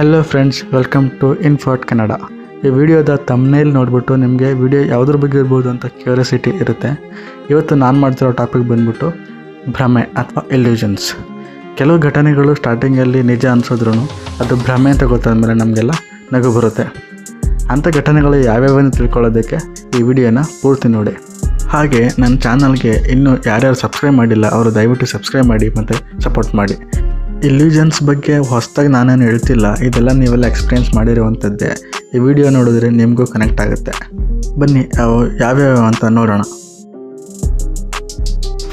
Hello friends, welcome to ಇನ್ಫಾರ್ಟ್ ಕನ್ನಡ. ಈ ವಿಡಿಯೋದ ತಮ್ನೇಲ್ ನೋಡಿಬಿಟ್ಟು ನಿಮಗೆ ವಿಡಿಯೋ ಯಾವುದ್ರ ಬಗ್ಗೆ ಇರ್ಬೋದು ಅಂತ ಕ್ಯೂರಿಯಾಸಿಟಿ ಇರುತ್ತೆ. ಇವತ್ತು ನಾನು ಮಾಡ್ತಿರೋ ಟಾಪಿಕ್ ಬಂದ್ಬಿಟ್ಟು ಭ್ರಮೆ ಅಥವಾ ಇಲ್ಯೂಷನ್ಸ್. ಕೆಲವು ಘಟನೆಗಳು ಸ್ಟಾರ್ಟಿಂಗಲ್ಲಿ ನಿಜ ಅನಿಸಿದ್ರು ಅದು ಭ್ರಮೆ ಅಂತ ಗೊತ್ತಾದ್ಮೇಲೆ ನಮಗೆಲ್ಲ ನಗು ಬರುತ್ತೆ. ಅಂಥ ಘಟನೆಗಳು ಯಾವ್ಯಾವನ್ನು ತಿಳ್ಕೊಳ್ಳೋದಕ್ಕೆ ಈ ವಿಡಿಯೋನ ಪೂರ್ತಿ ನೋಡಿ. ಹಾಗೆ ನನ್ನ ಚಾನಲ್ಗೆ ಇನ್ನೂ ಯಾರ್ಯಾರು ಸಬ್ಸ್ಕ್ರೈಬ್ ಮಾಡಿಲ್ಲ ಅವರು ದಯವಿಟ್ಟು ಸಬ್ಸ್ಕ್ರೈಬ್ ಮಾಡಿ ಮತ್ತು ಸಪೋರ್ಟ್ ಮಾಡಿ. ಇಲ್ಯೂಷನ್ಸ್ ಬಗ್ಗೆ ಹೊಸದಾಗಿ ನಾನೇನು ಹೇಳ್ತಿಲ್ಲ, ಇದೆಲ್ಲ ನೀವೆಲ್ಲ ಎಕ್ಸ್ಪೀರಿಯೆನ್ಸ್ ಮಾಡಿರುವಂಥದ್ದೇ. ಈ ವಿಡಿಯೋ ನೋಡಿದ್ರೆ ನಿಮಗೂ ಕನೆಕ್ಟ್ ಆಗುತ್ತೆ. ಬನ್ನಿ ಅವು ಯಾವ್ಯಾವ ಅಂತ ನೋಡೋಣ.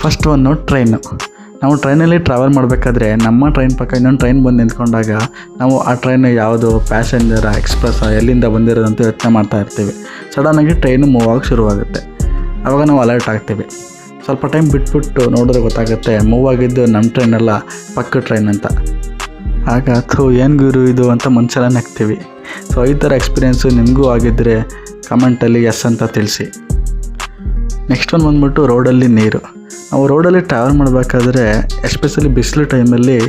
First one train. ನಾವು ಟ್ರೈನಲ್ಲಿ ಟ್ರಾವೆಲ್ ಮಾಡಬೇಕಾದ್ರೆ ನಮ್ಮ ಟ್ರೈನ್ ಪಕ್ಕ ಇನ್ನೊಂದು ಟ್ರೈನ್ ಬಂದು ನಿಂತ್ಕೊಂಡಾಗ ನಾವು ಆ ಟ್ರೈನ್ ಯಾವುದು ಪ್ಯಾಸೆಂಜರ ಎಕ್ಸ್ಪ್ರೆಸ್ಸಾ ಎಲ್ಲಿಂದ ಬಂದಿರೋದಂತ ಯೋಚನೆ ಮಾಡ್ತಾ ಇರ್ತೀವಿ. ಸಡನ್ನಾಗಿ ಟ್ರೈನು ಮೂವ್ ಆಗೋಕ್ಕೆ ಶುರುವಾಗುತ್ತೆ. ಆವಾಗ ನಾವು ಅಲರ್ಟ್ ಆಗ್ತೀವಿ. ಸ್ವಲ್ಪ ಟೈಮ್ ಬಿಟ್ಬಿಟ್ಟು ನೋಡಿದ್ರೆ ಗೊತ್ತಾಗುತ್ತೆ ಮೂವ್ ಆಗಿದ್ದು ನಮ್ಮ ಟ್ರೈನಲ್ಲ ಪಕ್ಕ ಟ್ರೈನ್ ಅಂತ. ಆಗ ಏನು ಗುರು ಇದು ಅಂತ ಮನಸ್ಸೆಲ್ಲ ನಗ್ತೀವಿ. ಸೊ ಈ ಥರ ಎಕ್ಸ್ಪೀರಿಯೆನ್ಸು ನಿಮಗೂ ಆಗಿದ್ದರೆ ಕಮೆಂಟಲ್ಲಿ ಎಸ್ ಅಂತ ತಿಳಿಸಿ. ನೆಕ್ಸ್ಟ್ ಒಂದು ಬಂದ್ಬಿಟ್ಟು ರೋಡಲ್ಲಿ ನೀರು. ನಾವು ರೋಡಲ್ಲಿ ಟ್ರಾವೆಲ್ ಮಾಡಬೇಕಾದ್ರೆ ಎಸ್ಪೆಷಲಿ ಬಿಸಿಲು ಟೈಮಲ್ಲಿ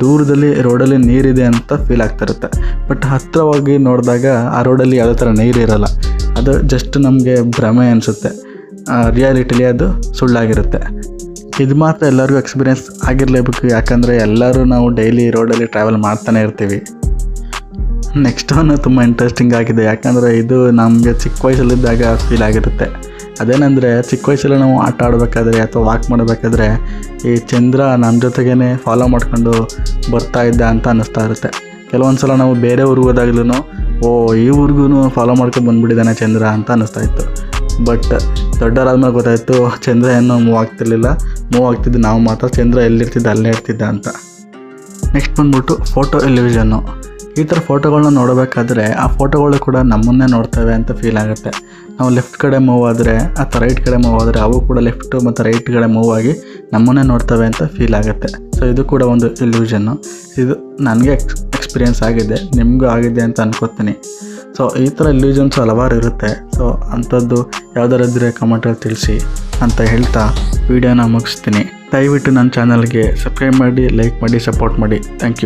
ದೂರದಲ್ಲಿ ರೋಡಲ್ಲಿ ನೀರಿದೆ ಅಂತ ಫೀಲ್ ಆಗ್ತಿರುತ್ತೆ. ಬಟ್ ಹತ್ತಿರವಾಗಿ ನೋಡಿದಾಗ ಆ ರೋಡಲ್ಲಿ ಯಾವುದೇ ಥರ ನೀರು ಇರೋಲ್ಲ. ಅದು ಜಸ್ಟ್ ನಮಗೆ ಭ್ರಮೆ ಅನಿಸುತ್ತೆ. ರಿಯಾಲಿಟಿಲಿ ಅದು ಸುಳ್ಳಾಗಿರುತ್ತೆ. ಇದು ಮಾತ್ರ ಎಲ್ಲರಿಗೂ ಎಕ್ಸ್ಪೀರಿಯೆನ್ಸ್ ಆಗಿರಲೇಬೇಕು, ಯಾಕಂದರೆ ಎಲ್ಲರೂ ನಾವು ಡೈಲಿ ರೋಡಲ್ಲಿ ಟ್ರಾವೆಲ್ ಮಾಡ್ತಾನೆ ಇರ್ತೀವಿ. ನೆಕ್ಸ್ಟ್ ಒನ್ ತುಂಬ ಇಂಟ್ರೆಸ್ಟಿಂಗ್ ಆಗಿದೆ, ಯಾಕಂದರೆ ಇದು ನಮಗೆ ಚಿಕ್ಕ ವಯಸ್ಸಲ್ಲಿದ್ದಾಗ ಫೀಲ್ ಆಗಿರುತ್ತೆ. ಅದೇನೆಂದರೆ ಚಿಕ್ಕ ವಯಸ್ಸಲ್ಲಿ ನಾವು ಆಟ ಆಡಬೇಕಾದ್ರೆ ಅಥವಾ ವಾಕ್ ಮಾಡಬೇಕಾದ್ರೆ ಈ ಚಂದ್ರ ನಮ್ಮ ಜೊತೆಗೇ ಫಾಲೋ ಮಾಡ್ಕೊಂಡು ಬರ್ತಾ ಇದ್ದ ಅಂತ ಅನ್ನಿಸ್ತಾ ಇರುತ್ತೆ. ಕೆಲವೊಂದು ಸಲ ನಾವು ಬೇರೆ ಊರಿಗೆ ಹೋದಾಗ್ಲೂ ಈ ಊರಿಗೂ ಫಾಲೋ ಮಾಡ್ಕೊಂಡು ಬಂದುಬಿಟ್ಟಿದ್ದಾನೆ ಚಂದ್ರ ಅಂತ ಅನ್ನಿಸ್ತಾ ಇತ್ತು. ಬಟ್ ದೊಡ್ಡವರಾದ್ಮೇಲೆ ಗೊತ್ತಾಯಿತು ಚಂದ್ರ ಏನೋ ಮೂವ್ ಆಗ್ತಿರ್ಲಿಲ್ಲ, ಮೂವ್ ಆಗ್ತಿದ್ದು ನಾವು ಮಾತ್ರ. ಚಂದ್ರ ಎಲ್ಲಿರ್ತಿದ್ದ ಅಲ್ಲೇ ಇರ್ತಿದ್ದ ಅಂತ. ನೆಕ್ಸ್ಟ್ ಬಂದ್ಬಿಟ್ಟು ಫೋಟೋ ಇಲ್ಯೂಷನ್ನು. ಈ ಥರ ಫೋಟೋಗಳನ್ನ ನೋಡಬೇಕಾದ್ರೆ ಆ ಫೋಟೋಗಳು ಕೂಡ ನಮ್ಮನ್ನೇ ನೋಡ್ತವೆ ಅಂತ ಫೀಲ್ ಆಗುತ್ತೆ. ನಾವು ಲೆಫ್ಟ್ ಕಡೆ ಮೂವ್ ಆದರೆ ಅಥವಾ ರೈಟ್ ಕಡೆ ಮೂವ್ ಆದರೆ ಅವು ಕೂಡ ಲೆಫ್ಟು ಮತ್ತು ರೈಟ್ ಕಡೆ ಮೂವ್ ಆಗಿ ನಮ್ಮನ್ನೇ ನೋಡ್ತವೆ ಅಂತ ಫೀಲ್ ಆಗುತ್ತೆ. ಸೊ ಇದು ಕೂಡ ಒಂದು ಇಲ್ಯೂಷನ್ನು. ಇದು ನನಗೆ ಎಕ್ಸ್ಪೀರಿಯೆನ್ಸ್ ಆಗಿದೆ, ನಿಮಗೂ ಆಗಿದೆ ಅಂತ ಅನ್ಕೋತೀನಿ. ಸೊ ಈ ಥರ ಇಲ್ಯೂಷನ್ಸ್ ಹಲವಾರು ಇರುತ್ತೆ. ಸೊ ಅಂಥದ್ದು ಯಾವ್ದಾರು ಇದ್ದರೆ ಕಮೆಂಟಲ್ಲಿ ತಿಳಿಸಿ ಅಂತ ಹೇಳ್ತಾ ವಿಡಿಯೋನ ಮುಗಿಸ್ತೀನಿ. ದಯವಿಟ್ಟು ನನ್ನ ಚಾನಲ್ಗೆ ಸಬ್ಸ್ಕ್ರೈಬ್ ಮಾಡಿ, ಲೈಕ್ ಮಾಡಿ, ಸಪೋರ್ಟ್ ಮಾಡಿ. Thank you.